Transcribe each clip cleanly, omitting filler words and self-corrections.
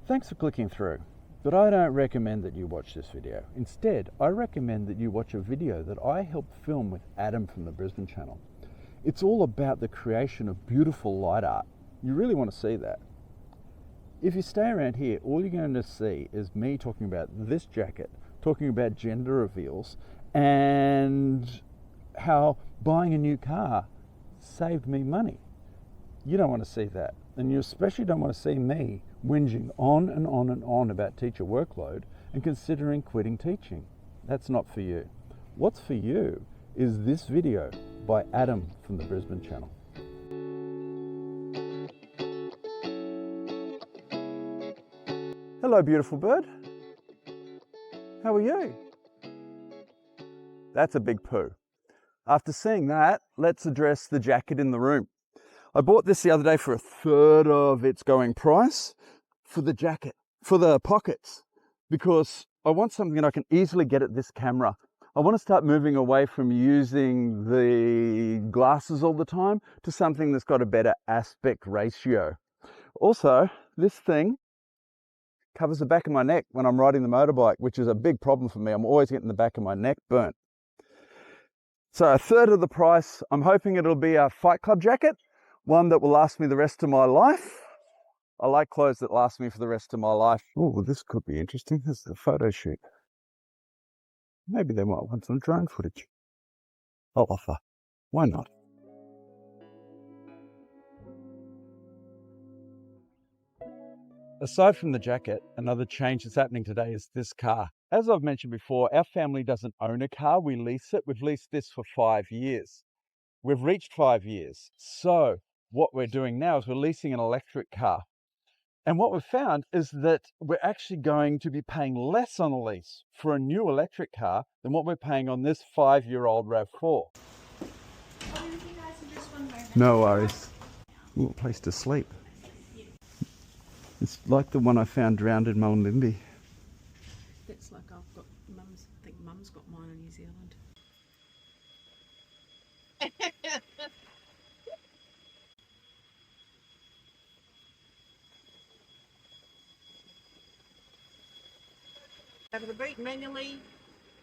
Thanks for clicking through, but I don't recommend that you watch this video. Instead, I recommend that you watch a video that I helped film with Adam from the Brisbane Channel. It's all about the creation of beautiful light art. You really want to see that. If you stay around here, all you're going to see is me talking about this jacket, talking about gender reveals, and how buying a new car saved me money. You don't want to see that. And you especially don't want to see me whinging on and on and on about teacher workload and considering quitting teaching. That's not for you. What's for you is this video by Adam from the Brisbane Channel. Hello, beautiful bird. How are you? That's a big poo. After seeing that, let's address the jacket in the room. I bought this the other day for a third of its going price for the jacket, for the pockets, because I want something that I can easily get at this camera. I want to start moving away from using the glasses all the time to something that's got a better aspect ratio. Also, this thing covers the back of my neck when I'm riding the motorbike, which is a big problem for me. I'm always getting the back of my neck burnt. So a third of the price. I'm hoping it'll be a Fight Club jacket, one that will last me the rest of my life. I like clothes that last me for the rest of my life. Oh, this could be interesting. This is a photo shoot. Maybe they might want some drone footage. I'll offer. Why not? Aside from the jacket, another change that's happening today is this car. As I've mentioned before, our family doesn't own a car, we lease it. We've leased this for 5 years. We've reached 5 years. So what we're doing now is we're leasing an electric car. And what we've found is that we're actually going to be paying less on a lease for a new electric car than what we're paying on this 5-year-old RAV4. No worries. Ooh, a place to sleep. It's like the one I found drowned in Mullumbimby. It's like I've got mum's, I think mum's got mine in New Zealand. Over the boot manually,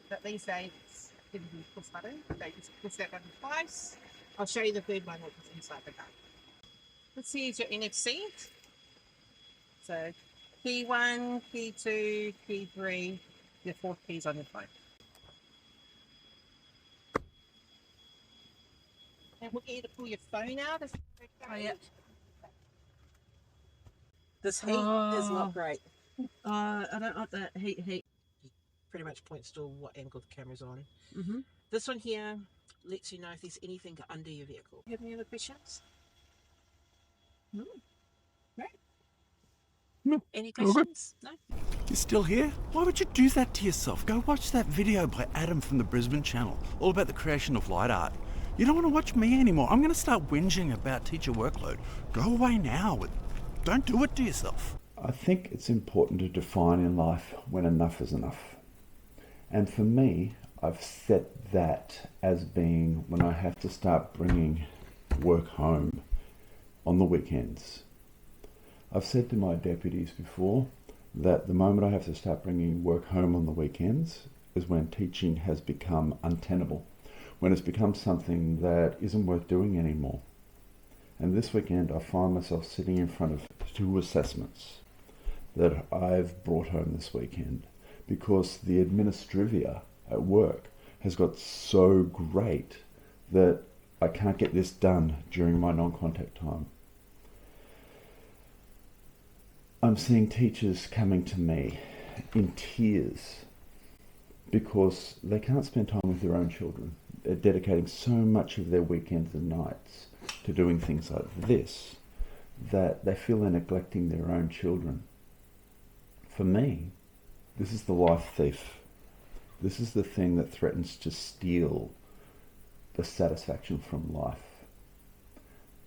but these days you can push button. So you just push that button twice. I'll show you the third one, which is inside the car. This here is your NFC. So key 1, key 2, key 3, your 4th keys on your phone. And we'll get you to pull your phone out. Oh, yeah. This heat is not great. I don't like that heat. Pretty much points to what angle the camera's on. Mm-hmm. This one here lets you know if there's anything under your vehicle. You have any other questions? No. Right. No. Any questions? No? You're still here? Why would you do that to yourself? Go watch that video by Adam from the Brisbane Channel, all about the creation of light art. You don't want to watch me anymore. I'm going to start whinging about teacher workload. Go away now. Don't do it to yourself. I think it's important to define in life when enough is enough. And for me, I've set that as being when I have to start bringing work home on the weekends. I've said to my deputies before that the moment I have to start bringing work home on the weekends is when teaching has become untenable, when it's become something that isn't worth doing anymore. And this weekend I find myself sitting in front of 2 assessments that I've brought home this weekend because the administrivia at work has got so great that I can't get this done during my non-contact time. I'm seeing teachers coming to me in tears because they can't spend time with their own children. They're dedicating so much of their weekends and nights to doing things like this that they feel they're neglecting their own children. For me, this is the life thief. This is the thing that threatens to steal the satisfaction from life.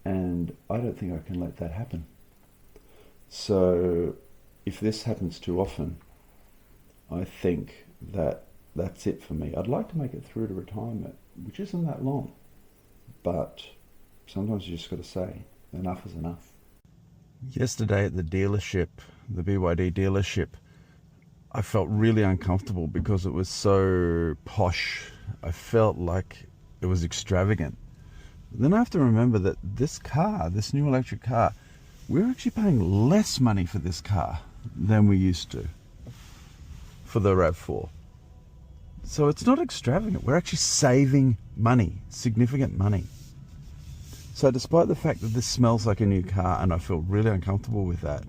And I don't think I can let that happen. So if this happens too often, I think that that's it for me. I'd like to make it through to retirement, which isn't that long. But sometimes you just got to say, enough is enough. Yesterday at the dealership, the BYD dealership, I felt really uncomfortable because it was so posh. I felt like it was extravagant. Then I have to remember that this car, this new electric car, we're actually paying less money for this car than we used to for the RAV4. So it's not extravagant. We're actually saving money, significant money. So despite the fact that this smells like a new car and I feel really uncomfortable with that,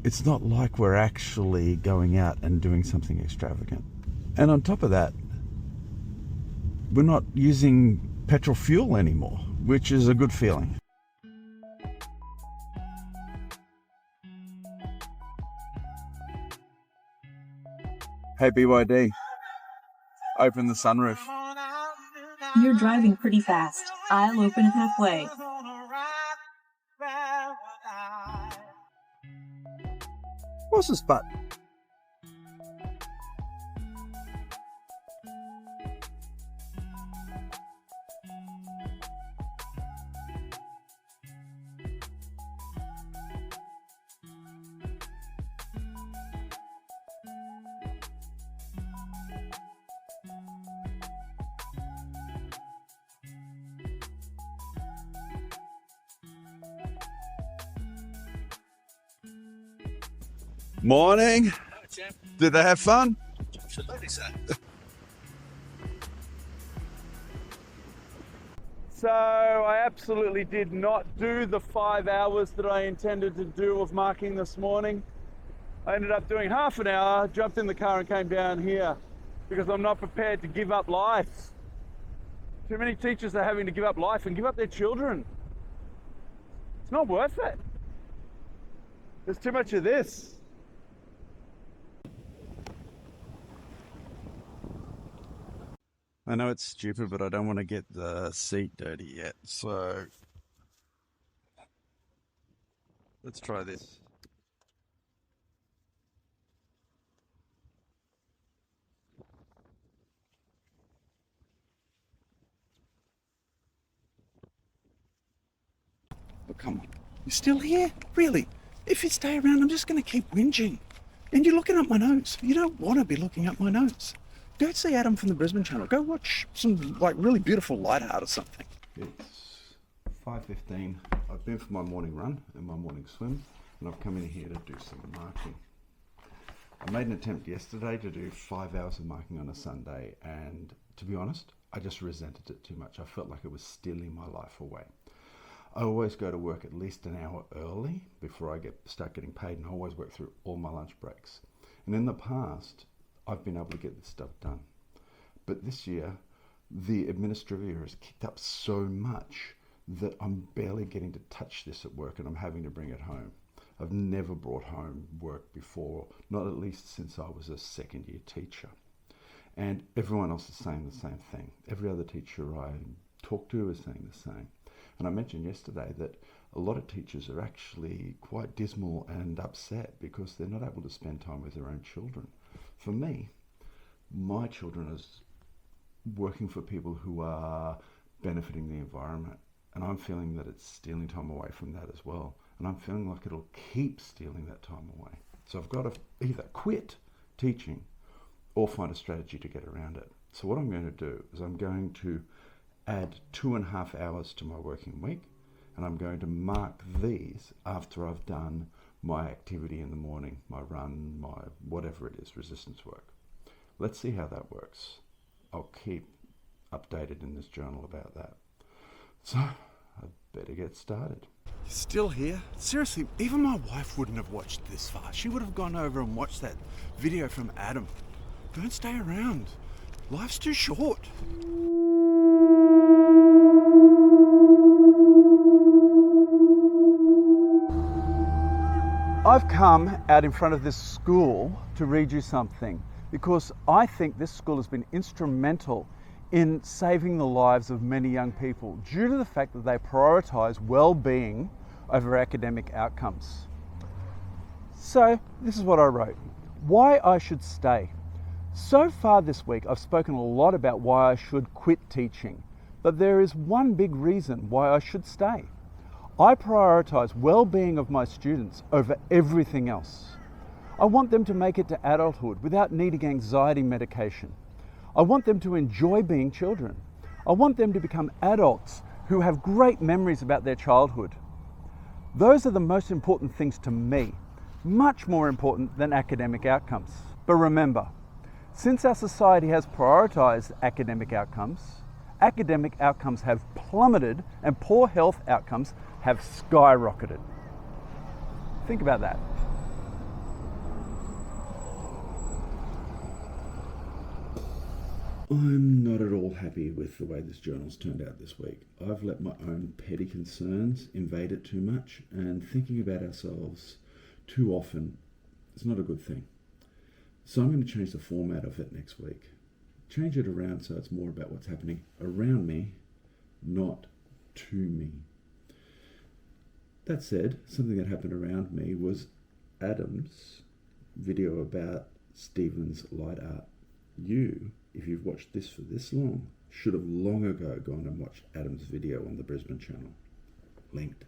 it's not like we're actually going out and doing something extravagant. And on top of that, we're not using petrol fuel anymore, which is a good feeling. Hey BYD, open the sunroof. You're driving pretty fast. I'll open it halfway. What's this button? Morning. Hello, Jim. Did they have fun? Absolutely, sir. So I absolutely did not do the 5 hours that I intended to do of marking this morning. I ended up doing half an hour, jumped in the car and came down here because I'm not prepared to give up life. Too many teachers are having to give up life and give up their children. It's not worth it. There's too much of this. I know it's stupid, but I don't want to get the seat dirty yet, so let's try this. Oh, come on. You're still here? Really? If you stay around, I'm just going to keep whinging. And you're looking up my nose. You don't want to be looking up my nose. Go see Adam from the Brisbane Channel. Go watch some really beautiful light art or something. It's 5:15. I've been for my morning run and my morning swim, and I've come in here to do some marking. I made an attempt yesterday to do 5 hours of marking on a Sunday, and to be honest, I just resented it too much. I felt like it was stealing my life away. I always go to work at least an hour early before I start getting paid, and I always work through all my lunch breaks. And in the past, I've been able to get this stuff done. But this year, the administrator has kicked up so much that I'm barely getting to touch this at work, and I'm having to bring it home. I've never brought home work before, not at least since I was a second year teacher. And everyone else is saying the same thing. Every other teacher I talk to is saying the same. And I mentioned yesterday that a lot of teachers are actually quite dismal and upset because they're not able to spend time with their own children. For me, my children is working for people who are benefiting the environment, and I'm feeling that it's stealing time away from that as well, and I'm feeling like it'll keep stealing that time away. So I've got to either quit teaching or find a strategy to get around it. So what I'm going to do is I'm going to add 2.5 hours to my working week, and I'm going to mark these after I've done my activity in the morning, my run, my whatever it is, resistance work. Let's see how that works. I'll keep updated in this journal about that. So, I'd better get started. You're still here? Seriously, even my wife wouldn't have watched this far. She would have gone over and watched that video from Adam. Don't stay around. Life's too short. I've come out in front of this school to read you something because I think this school has been instrumental in saving the lives of many young people due to the fact that they prioritise well-being over academic outcomes. So this is what I wrote. Why I should stay. So far this week I've spoken a lot about why I should quit teaching, but there is one big reason why I should stay. I prioritise well-being of my students over everything else. I want them to make it to adulthood without needing anxiety medication. I want them to enjoy being children. I want them to become adults who have great memories about their childhood. Those are the most important things to me, much more important than academic outcomes. But remember, since our society has prioritised academic outcomes have plummeted and poor health outcomes have skyrocketed. Think about that. I'm not at all happy with the way this journal's turned out this week. I've let my own petty concerns invade it too much, and thinking about ourselves too often is not a good thing. So I'm going to change the format of it next week. Change it around so it's more about what's happening around me, not to me. That said, something that happened around me was Adam's video about Stephen's light art. You, if you've watched this for this long, should have long ago gone and watched Adam's video on the Brisbane Channel. Linked.